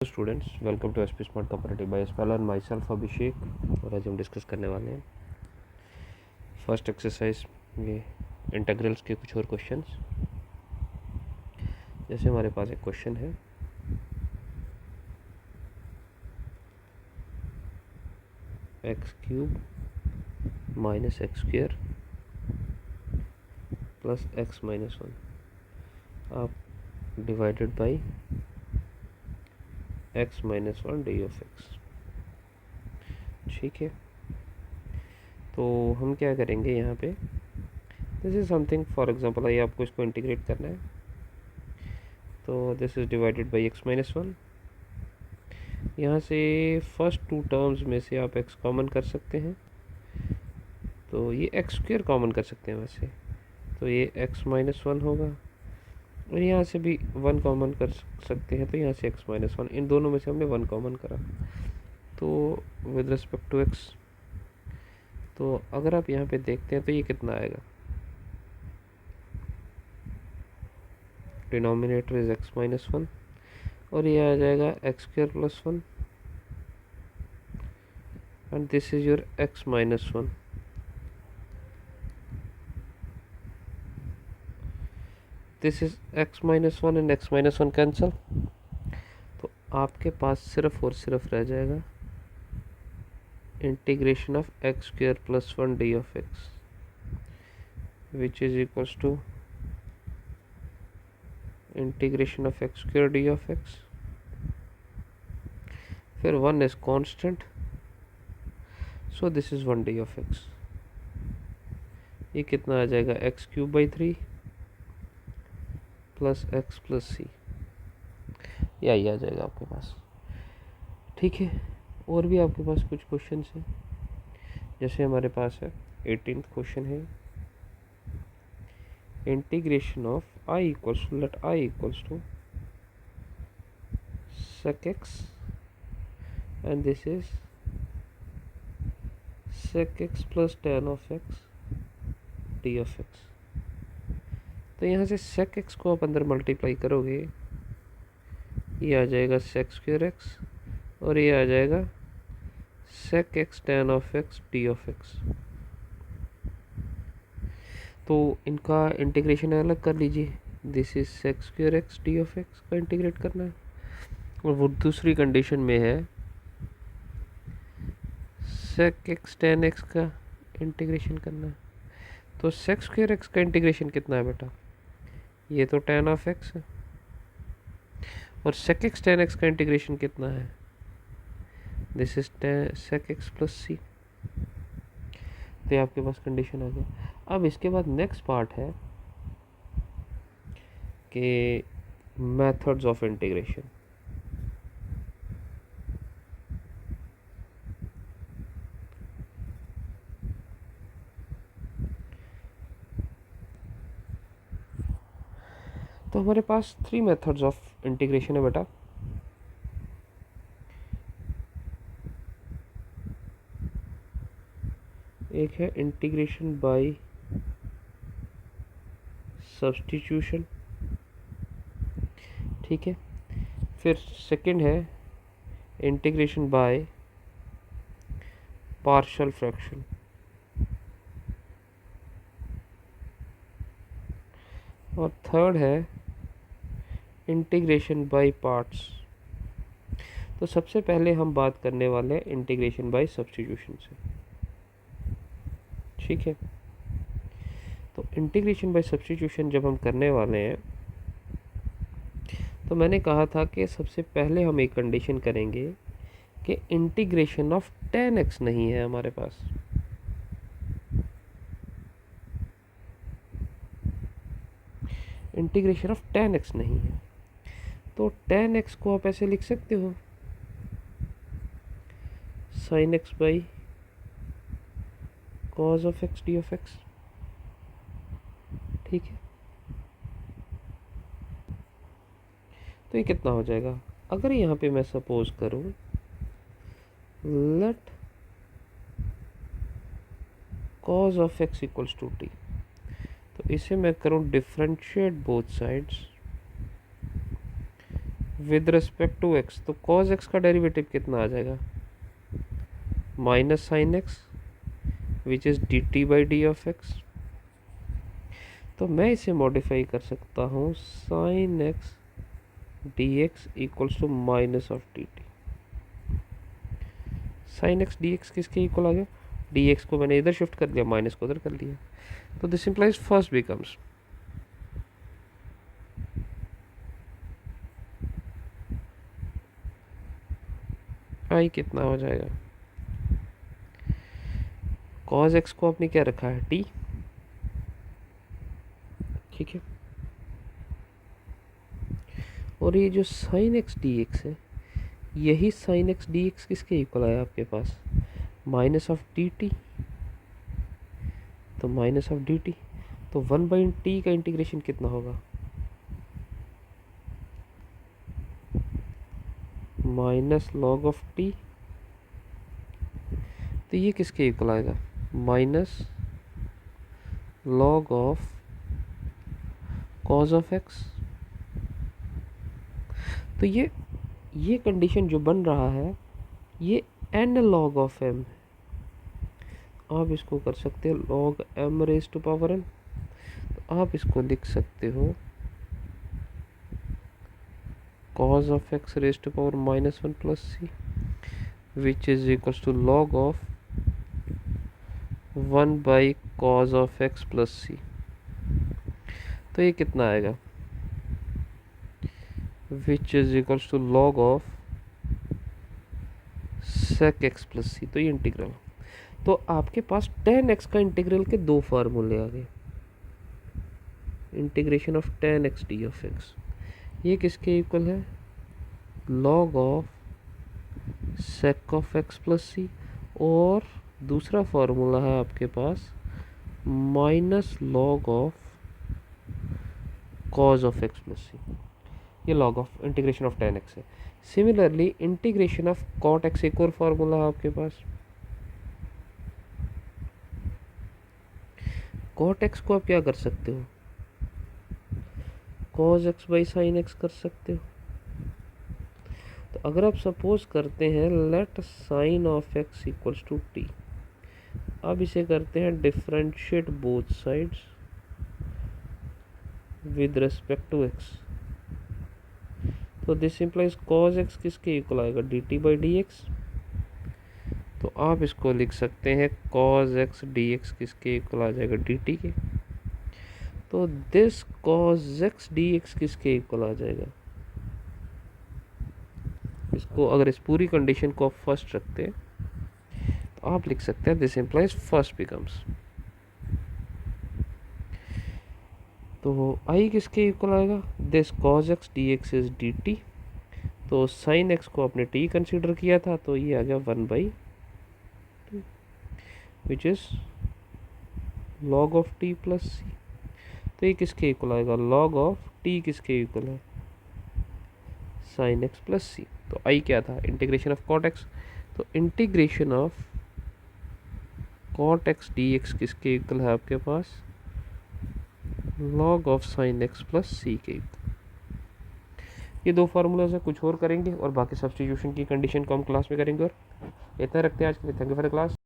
Students, welcome to SP smart cooperative by spell and myself Abhishek. और आज हम discuss करने वाले हैं फर्स्ट एक्सरसाइज ये इंटीग्रल्स के कुछ और क्वेश्चंस। जैसे हमारे पास एक क्वेश्चन है, x cube minus x square plus x minus 1 आप divided by x minus 1 D of x. ठीक है, तो हम क्या करेंगे यहाँ पे, this is something for example, आइए आपको इसको इंटीग्रेट करना है। तो this is divided by x minus 1। यहाँ से फर्स्ट टू टर्म्स में से आप x कॉमन कर सकते हैं, तो ये एक्स स्क्वेयर कॉमन कर सकते हैं वैसे, तो ये x माइनस 1 होगा। और यहाँ से भी 1 कॉमन कर सकते हैं, तो यहाँ से x माइनस 1, इन दोनों में से हमने 1 कॉमन करा। तो विद रिस्पेक्ट टू x, तो अगर आप यहाँ पे देखते हैं तो ये कितना आएगा, डिनोमिनेटर इज x माइनस 1 और ये आ जाएगा X square plus 1 and this is your x minus 1। This is x minus 1 and x minus 1 cancel, तो आपके पास सिर्फ और सिर्फ रह जाएगा integration of X square plus 1 D of X which is equals to integration of X square D of X, फिर 1 is constant, so this is 1 D of X. ये कितना आ जाएगा, X cube by 3 plus x plus सी, यही आ जाएगा आपके पास। ठीक है, और भी आपके पास कुछ क्वेश्चन हैं, जैसे हमारे पास है 18th क्वेश्चन है, integration of I equals to, let I equals to sec x and this is sec x plus tan of x d of x। तो यहाँ से sec x को आप अंदर मल्टीप्लाई करोगे, ये आ जाएगा sec स्क्वेयर x और ये आ जाएगा sec x tan of x d of x। तो इनका इंटीग्रेशन अलग कर लीजिए, this is sec square x d of x का इंटीग्रेट करना है, और वो दूसरी कंडीशन में है sec x tan x का इंटीग्रेशन करना है। तो sec स्क्वेयर x का इंटीग्रेशन कितना है बेटा, ये तो tan ऑफ x है, और sec x tan x का इंटीग्रेशन कितना है, this is sec x plus C. तो ये आपके पास कंडीशन आ गया। अब इसके बाद नेक्स्ट पार्ट है कि मेथड्स ऑफ इंटीग्रेशन। तो हमारे पास 3 मेथड्स ऑफ इंटीग्रेशन है बेटा। एक है इंटीग्रेशन बाय सब्स्टिट्यूशन, ठीक है। फिर सेकंड है इंटीग्रेशन बाय पार्शियल फ्रैक्शन, और थर्ड है इंटीग्रेशन बाय पार्ट्स। तो सबसे पहले हम बात करने वाले हैं इंटीग्रेशन बाय सब्स्टिट्यूशन से, ठीक है। तो इंटीग्रेशन बाय सब्स्टिट्यूशन जब हम करने वाले हैं, तो मैंने कहा था कि सबसे पहले हम एक कंडीशन करेंगे कि इंटीग्रेशन ऑफ tan x नहीं है हमारे पास। इंटीग्रेशन ऑफ tan x नहीं है, तो tan x को आप ऐसे लिख सकते हो, sin x by cos of x d of x, ठीक है। तो ये कितना हो जाएगा, अगर यहाँ पे मैं सपोज करूँ let cos of x equals to t, तो इसे मैं करूँ differentiate both sides with respect to X, तो कॉज एक्स का डेरिवेटिव कितना आ जाएगा, minus sine X which is D T by D of X. तो मैं इसे मॉडिफाई कर सकता हूँ sine X D X equals to minus of D T. Sine X D X किसके इक्वल आ गया, डी एक्स को मैंने इधर शिफ्ट कर दिया, माइनस को उधर कर दिया, तो दिस इम्प्लाइज फर्स्ट बिकम्स आई कितना हो जाएगा, कॉज एक्स को आपने क्या रखा है टी, ठीक है, और ये जो साइन एक्स डी एक्स है, यही साइन एक्स डी एक्स किसके इक्वल आया आपके पास, माइनस ऑफ डी टी, तो माइनस ऑफ डी टी, तो 1/t का इंटीग्रेशन कितना होगा, माइनस लॉग ऑफ टी, तो ये किसके इक्वल आएगा, minus log of cause of X. तो ये कंडीशन जो बन रहा है ये n लॉग ऑफ m, आप इसको कर सकते हो log m raise to power n, तो आप इसको लिख सकते हो cos of x raise to power -1 plus C which is equals to log of 1 by cos of x plus C. तो ये कितना आएगा, which is equals to log of sec x plus C. तो ये इंटीग्रल, तो आपके पास tan x का इंटीग्रल के दो फार्मूले आ गए, integration of tan x D of x, ये किसके इक्वल है, log of sec of x plus C, और दूसरा फार्मूला है आपके पास minus log of cos of x plus C, ये log of integration of tan x है। Similarly integration of cot x एक और फार्मूला है आपके पास, cot x को आप क्या कर सकते हो, cos x by sine x कर सकते हो। तो अगर आप सपोज करते हैं let sine of x equals to T, अब इसे करते हैं differentiate both sides with respect to x, तो दिस इंप्लाइज cos x किसके इक्वल आएगा, D T by D X. तो आप इसको लिख सकते हैं cos x dx किसके इक्वल आ जाएगा, डी टी के। तो दिस cos x dx किसके इक्वल आ जाएगा, इसको अगर इस पूरी कंडीशन को आप फर्स्ट रखते हैं तो आप लिख सकते हैं दिस इंप्लाइज फर्स्ट बिकम्स, तो आई किसके इक्वल आएगा, this cos x dx is D T, तो साइन x को आपने t कंसीडर किया था, तो ये आ गया 1/2 which is log of t plus C. तो ये किसके इक्वल आएगा, log ऑफ t किसके इक्वल है, साइन x प्लस सी। तो आई क्या था, इंटीग्रेशन ऑफ cot x, तो integration of cot x dx किसके इक्वल है आपके पास, log of sine x plus C के इक्वल। ये दो फार्मूलाज है, कुछ और करेंगे और बाकी सब्स्टिट्यूशन की कंडीशन को हम क्लास में करेंगे। और इतना रखते हैं आज के लिए, thank you for the class.